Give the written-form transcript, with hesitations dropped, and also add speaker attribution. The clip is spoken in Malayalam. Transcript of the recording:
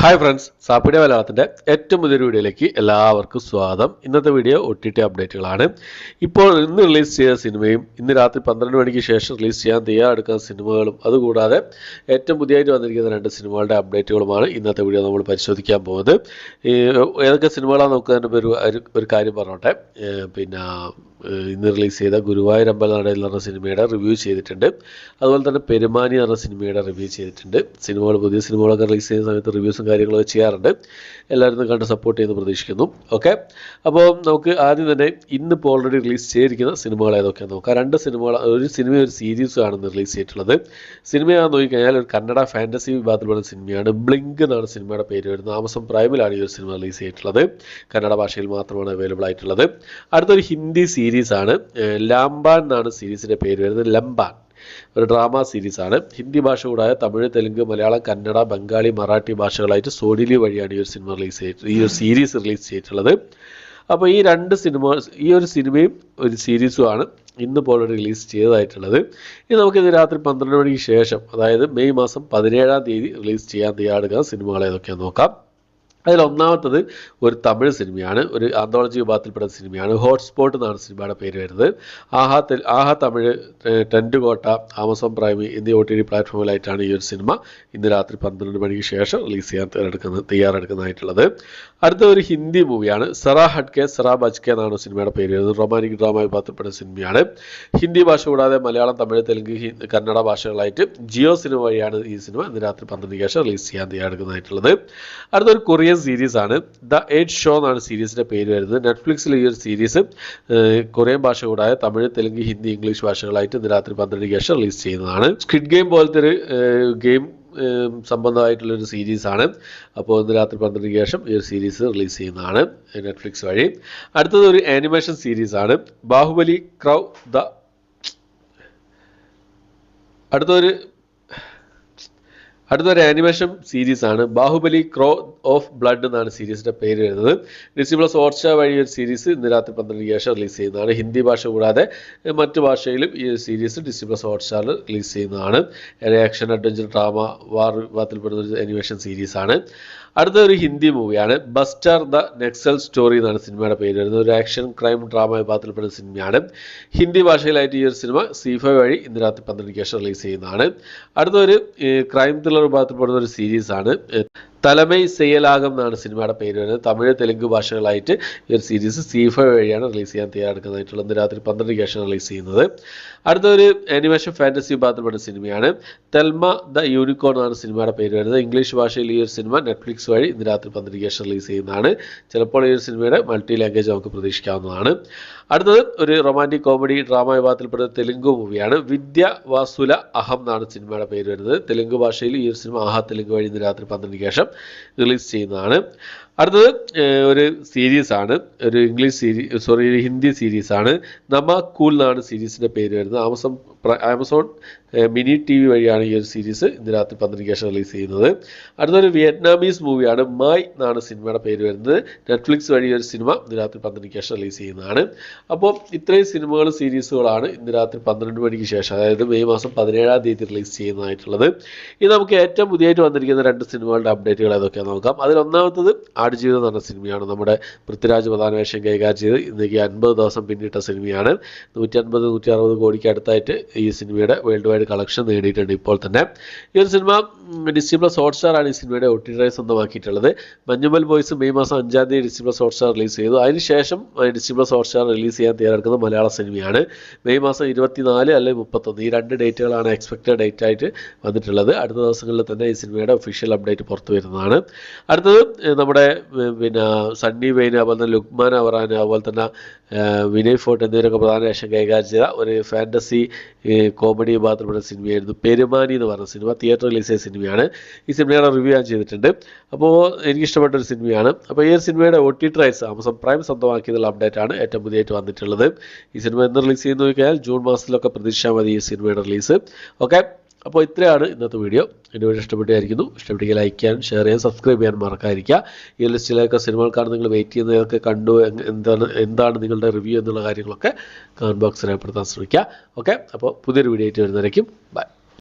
Speaker 1: ഹായ് ഫ്രണ്ട്സ്, സാപ്പിഡിയ മലയാളത്തിൻ്റെ ഏറ്റവും പുതിയൊരു വീഡിയോയിലേക്ക് എല്ലാവർക്കും സ്വാഗതം. ഇന്നത്തെ വീഡിയോ OTT അപ്ഡേറ്റുകളാണ്. ഇപ്പോൾ ഇന്ന് റിലീസ് ചെയ്ത സിനിമയും ഇന്ന് രാത്രി 12 മണിക്ക് ശേഷം റിലീസ് ചെയ്യാൻ തയ്യാറെടുക്കുന്ന സിനിമകളും അതുകൂടാതെ ഏറ്റവും പുതിയതായിട്ട് വന്നിരിക്കുന്ന 2 സിനിമകളുടെ അപ്ഡേറ്റുകളുമാണ് ഇന്നത്തെ വീഡിയോ നമ്മൾ പരിശോധിക്കാൻ പോകുന്നത്. ഏതൊക്കെ സിനിമകളാണ് നോക്കുന്നതിന് ഒരു കാര്യം പറഞ്ഞോട്ടെ. ഇന്ന് റിലീസ് ചെയ്ത ഗുരുവായൂരമ്പല നടയിൽ എന്ന് പറഞ്ഞ സിനിമയുടെ റിവ്യൂ ചെയ്തിട്ടുണ്ട്. അതുപോലെ തന്നെ പെരുമാനി എന്ന് പറഞ്ഞ സിനിമയുടെ റിവ്യൂ ചെയ്തിട്ടുണ്ട്. പുതിയ സിനിമകളൊക്കെ റിലീസ് ചെയ്യുന്ന സമയത്ത് റിവ്യൂസും കാര്യങ്ങളൊക്കെ ചെയ്യാറുണ്ട്. എല്ലാവരും കണ്ട് സപ്പോർട്ട് ചെയ്യുന്നു പ്രതീക്ഷിക്കുന്നു. ഓക്കെ, അപ്പോൾ നമുക്ക് ആദ്യം തന്നെ ഇന്നിപ്പോൾ ഓൾറെഡി റിലീസ് ചെയ്തിരിക്കുന്ന സിനിമകൾ ഏതൊക്കെയാണെന്ന് നോക്കാം. 2 സിനിമകൾ, ഒരു സിനിമ ഒരു സീരീസുമാണ് ഇന്ന് റിലീസ് ചെയ്തിട്ടുള്ളത്. സിനിമയാണെന്ന് നോക്കിക്കഴിഞ്ഞാൽ ഒരു കന്നഡ ഫാൻറ്റസി വിഭാഗത്തിൽപ്പെടുന്ന സിനിമയാണ്. ബ്ലിങ്ക് എന്നാണ് സിനിമയുടെ പേര് വരുന്നത്. ആമസോൺ പ്രൈമിലാണ് ഈ ഒരു സിനിമ റിലീസ് ചെയ്തിട്ടുള്ളത്. കന്നഡ ഭാഷയിൽ മാത്രമാണ് അവൈലബിൾ ആയിട്ടുള്ളത്. അടുത്തൊരു ഹിന്ദി സീരീസാണ്. ലാംബാൻ എന്നാണ് സീരീസിൻ്റെ പേര് വരുന്നത്. ലംബാൻ ഒരു ഡ്രാമ സീരീസാണ്. ഹിന്ദി ഭാഷ കൂടാതെ തമിഴ്, തെലുങ്ക്, മലയാളം, കന്നഡ, ബംഗാളി, മറാഠി ഭാഷകളായിട്ട് സോഡിലി വഴിയാണ് ഈ ഒരു സിനിമ ഈ ഒരു സീരീസ് റിലീസ് ചെയ്തിട്ടുള്ളത്. അപ്പോൾ ഈ 2 സിനിമ, ഈ ഒരു സിനിമയും ഒരു സീരീസുമാണ് ഇന്നിപ്പോൾ റിലീസ് ചെയ്തതായിട്ടുള്ളത്. ഇനി നമുക്കിത് രാത്രി 12 മണിക്ക് ശേഷം, അതായത് മെയ് മാസം 17-ാം തീയതി റിലീസ് ചെയ്യാൻ തയ്യാറെടുക്കുന്ന സിനിമകൾ ഏതൊക്കെയാണെന്ന് നോക്കാം. അതിലൊന്നാമത്തത് ഒരു തമിഴ് സിനിമയാണ്. ഒരു ആന്തോളജി വിഭാഗത്തിൽപ്പെടുന്ന സിനിമയാണ്. ഹോട്ട്സ്പോട്ട് എന്നാണ് സിനിമയുടെ പേര് വരുന്നത്. ആഹാ തമിഴ്, ടെൻറ്റ് കോട്ട, ആമസോൺ പ്രൈം എന്നീ OTT പ്ലാറ്റ്ഫോമിലായിട്ടാണ് ഈ ഒരു സിനിമ ഇന്ന് രാത്രി 12 മണിക്ക് ശേഷം റിലീസ് ചെയ്യാൻ തയ്യാറെടുക്കുന്നതായിട്ടുള്ളത്. അടുത്ത ഒരു ഹിന്ദി മൂവിയാണ്. സറാ ഹട്ട്കെ സറാ ബച്കെ എന്നാണ് സിനിമയുടെ പേര് വരുന്നത്. റൊമാൻറ്റിക് ഡ്രാമ വിഭാഗത്തിൽപ്പെടുന്ന സിനിമയാണ്. ഹിന്ദി ഭാഷ കൂടാതെ മലയാളം, തമിഴ്, തെലുങ്ക്, കന്നഡ ഭാഷകളായിട്ട് ജിയോ സിനിമ വഴിയാണ് ഈ സിനിമ ഇന്ന് രാത്രി 12 ശേഷം റിലീസ് ചെയ്യാൻ തയ്യാറെടുക്കുന്നതായിട്ടുള്ളത്. അടുത്തൊരു കൊറിയൻ സീരീസാണ്. ദ 8 ഷോ എന്നാണ് സീരീസിന്റെ പേര് വരുന്നത്. നെറ്റ്ഫ്ലിക്സിൽ ഈ ഒരു സീരീസ് കൊറിയൻ ഭാഷ കൂടാതെ തമിഴ്, തെലുങ്ക്, ഹിന്ദി, ഇംഗ്ലീഷ് ഭാഷകളായിട്ട് ഇന്ന് രാത്രി 12 ശേഷം റിലീസ് ചെയ്യുന്നതാണ്. സ്ക്വിഡ് ഗെയിം പോലത്തെ ഒരു ഗെയിം സംബന്ധമായിട്ടുള്ളൊരു സീരീസാണ്. അപ്പോൾ ഇന്ന് രാത്രി 12 ശേഷം ഈ ഒരു സീരീസ് റിലീസ് ചെയ്യുന്നതാണ് നെറ്റ്ഫ്ലിക്സ് വഴി. അടുത്തത് ഒരു ആനിമേഷൻ സീരീസാണ്. ബാഹുബലി ക്രൗ ദ അടുത്തൊരു ആനിമേഷൻ സീരീസാണ്. ബാഹുബലി ക്രോ ഓഫ് ബ്ലഡ് എന്നാണ് സീരീസിൻ്റെ പേര് വരുന്നത്. ഡിസ്നി+ ഹോട്ട്സ്റ്റാർ വഴി ഒരു സീരീസ് ഇന്ന് രാത്രി 12 ശേഷം റിലീസ് ചെയ്യുന്നതാണ്. ഹിന്ദി ഭാഷ കൂടാതെ മറ്റു ഭാഷയിലും ഈ സീരീസ് ഡിസ്നി+ ഹോട്ട്സ്റ്റാറിൽ റിലീസ് ചെയ്യുന്നതാണ്. ആക്ഷൻ, അഡ്വഞ്ചർ, ഡ്രാമ, വാർ വിഭാഗത്തിൽപ്പെടുന്ന ഒരു ആനിമേഷൻ സീരീസാണ്. അടുത്തൊരു ഹിന്ദി മൂവിയാണ്. ബസ്റ്റർ ദ നെക്സൽ സ്റ്റോറി എന്നാണ് സിനിമയുടെ പേര് വരുന്നത്. ഒരു ആക്ഷൻ ക്രൈം ഡ്രാമ വിഭാഗത്തിൽപ്പെടുന്ന സിനിമയാണ്. ഹിന്ദി ഭാഷയിലായിട്ട് ഈ ഒരു സിനിമ C5 വഴി ഇന്ന് രാത്രി 12 ശേഷം റിലീസ് ചെയ്യുന്നതാണ്. അടുത്തൊരു ക്രൈം ത്രില്ലർ വിഭാഗത്തിൽപ്പെടുന്ന ഒരു സീരീസാണ്. തലമൈ സെയ്യലാകം എന്നാണ് സിനിമയുടെ പേര് വരുന്നത്. തമിഴ്, തെലുങ്ക് ഭാഷകളായിട്ട് ഈ ഒരു സീരീസ് C5 വഴിയാണ് റിലീസ് ചെയ്യാൻ തയ്യാറെടുക്കുന്നതായിട്ടുള്ളത്. ഇന്ന് രാത്രി 12 ശേഷം റിലീസ് ചെയ്യുന്നത്. അടുത്തൊരു ആനിമേഷൻ ഫാൻറ്റസി വിഭാഗത്തിൽപ്പെട്ട സിനിമയാണ്. തെൽമ ദ യൂണിക്കോൺ എന്നാണ് സിനിമയുടെ പേര് വരുന്നത്. ഇംഗ്ലീഷ് ഭാഷയിൽ ഈ ഒരു സിനിമ നെറ്റ്ഫ്ലിക്സ് വഴി ഇന്ന് രാത്രി 12 ശേഷം റിലീസ് ചെയ്യുന്നതാണ്. ചിലപ്പോൾ ഈ ഒരു സിനിമയുടെ മൾട്ടി ലാംഗ്വേജ് നമുക്ക് പ്രതീക്ഷിക്കാവുന്നതാണ്. അടുത്തത് ഒരു റൊമാൻറ്റിക് കോമഡി ഡ്രാമ വിഭാഗത്തിൽപ്പെടുന്ന തെലുങ്ക് മൂവിയാണ്. വിദ്യ വാസുല അഹം എന്നാണ് സിനിമയുടെ പേര് വരുന്നത്. തെലുങ്ക് ഭാഷയിൽ ഈ ഒരു സിനിമ ആഹാ തെലുങ്ക് വഴി ഇന്ന് രാത്രി 12 ശേഷം റിലീസ് ചെയ്യുന്നതാണ്. അടുത്തത് ഒരു സീരീസാണ്. ഒരു ഹിന്ദി സീരീസാണ്. നമ കൂൽ എന്നാണ് സീരീസിൻ്റെ പേര് വരുന്നത്. ആമസോൺ മിനി TV വഴിയാണ് ഈ ഒരു സീരീസ് ഇന്ന് രാത്രി 12 ശേഷം റിലീസ് ചെയ്യുന്നത്. അടുത്തൊരു വിയറ്റ്നാമീസ് മൂവിയാണ്. മായി എന്നാണ് സിനിമയുടെ പേര് വരുന്നത്. നെറ്റ്ഫ്ലിക്സ് വഴി ഒരു സിനിമ ഇന്ന് രാത്രി 12 ശേഷം റിലീസ് ചെയ്യുന്നതാണ്. അപ്പോൾ ഇത്രയും സിനിമകളും സീരീസുകളാണ് ഇന്ന് രാത്രി 12 മണിക്ക് ശേഷം, അതായത് മെയ് മാസം 17-ാം തീയതി റിലീസ് ചെയ്യുന്നതായിട്ടുള്ളത്. ഇത് നമുക്ക് ഏറ്റവും പുതിയതായിട്ട് വന്നിരിക്കുന്ന 2 സിനിമകളുടെ അപ്ഡേറ്റുകൾ ഏതൊക്കെയാണെന്ന് നോക്കാം. അതിലൊന്നാമത്തത് ആടുജീവിതം എന്ന് പറഞ്ഞ സിനിമയാണ്. നമ്മുടെ പൃഥ്വിരാജ് പ്രധാന വേഷം കൈകാര്യം ചെയ്ത് ഇന്നേക്ക് 50 ദിവസം പിന്നിട്ട സിനിമയാണ്. 150-160 കോടിക്ക് അടുത്തായിട്ട് ഈ സിനിമയുടെ വേൾഡ് വൈഡ് കളക്ഷൻ നേടിയിട്ടുണ്ട് ഇപ്പോൾ തന്നെ. ഈ ഒരു സിനിമ ഡിസ്നി+ ഹോട്ട്സ്റ്റാർ ആണ് ഈ സിനിമയുടെ OTT സ്വന്തമാക്കിയിട്ടുള്ളത്. മഞ്ഞുമൽ ബോയ്സ് മെയ് മാസം 5-ാം തീയതി ഡിസ്നി+ ഹോട്ട്സ്റ്റാർ റിലീസ് ചെയ്തു. അതിനുശേഷം ഡിസ്നി+ ഹോട്ട്സ്റ്റാർ റിലീസ് ചെയ്യാൻ തയ്യാറെടുക്കുന്ന മലയാള സിനിമയാണ്. മെയ് മാസം 24 അല്ലെങ്കിൽ 31 ഈ 2 ഡേറ്റുകളാണ് എക്സ്പെക്റ്റഡ് ഡേറ്റ് ആയിട്ട് വന്നിട്ടുള്ളത്. അടുത്ത ദിവസങ്ങളിൽ തന്നെ ഈ സിനിമയുടെ ഒഫീഷ്യൽ അപ്ഡേറ്റ് പുറത്തു വരുന്നതാണ്. അടുത്തത് നമ്മുടെ സണ്ണി വെയിൻ, അതുപോലെ തന്നെ ലുക്മാൻ അവറാൻ, അതുപോലെ തന്നെ വിനയ് ഫോർട്ട് എന്നിവരൊക്കെ പ്രധാന വേഷം കൈകാര്യം ചെയ്ത ഒരു ഫാൻറ്റസി കോമഡി വിഭാഗത്തിൽപ്പെടുന്ന സിനിമയായിരുന്നു പെരുമാനി എന്ന് പറഞ്ഞ സിനിമ. തിയേറ്റർ റിലീസ് ചെയ്ത സിനിമയാണ്. ഈ സിനിമയുടെ റിവ്യൂ ഞാൻ ചെയ്തിട്ടുണ്ട്. അപ്പോൾ എനിക്കിഷ്ടപ്പെട്ട ഒരു സിനിമയാണ്. അപ്പോൾ ഈ സിനിമയുടെ OTT റൈറ്റ്സ് ആമസോൺ പ്രൈം സ്വന്തമാക്കിയതുള്ള അപ്ഡേറ്റാണ് ഏറ്റവും പുതിയതായിട്ട് വന്നിട്ടുള്ളത്. ഈ സിനിമ എന്ന് റിലീസ് ചെയ്യുന്ന നോക്കിയാൽ ജൂൺ മാസത്തിലൊക്കെ പ്രതീക്ഷിച്ചാൽ മതി ഈ സിനിമയുടെ റിലീസ്. ഓക്കെ, അപ്പോൾ ഇത്രയാണ് ഇന്നത്തെ വീഡിയോ. എൻ്റെ വീഡിയോ ഇഷ്ടപ്പെട്ടായിരിക്കുന്നു. ഇഷ്ടപ്പെട്ടെങ്കിൽ ലൈക്ക് ചെയ്യാനും ഷെയർ ചെയ്യാനും സബ്സ്ക്രൈബ് ചെയ്യാനും മറക്കാതിരിക്കുക. ഈ ലിസ്റ്റിലൊക്കെ സിനിമകൾക്കാണ് നിങ്ങൾ വെയിറ്റ് ചെയ്യുന്നതൊക്കെ കണ്ടു, എന്താണ് നിങ്ങളുടെ റിവ്യൂ എന്നുള്ള കാര്യങ്ങളൊക്കെ കമൻറ്റ് ബോക്സിൽ രേഖപ്പെടുത്താൻ ശ്രമിക്കുക. ഓക്കെ, അപ്പോൾ പുതിയൊരു വീഡിയോ ആയിട്ട് വരുന്നതായിരിക്കും. ബൈ.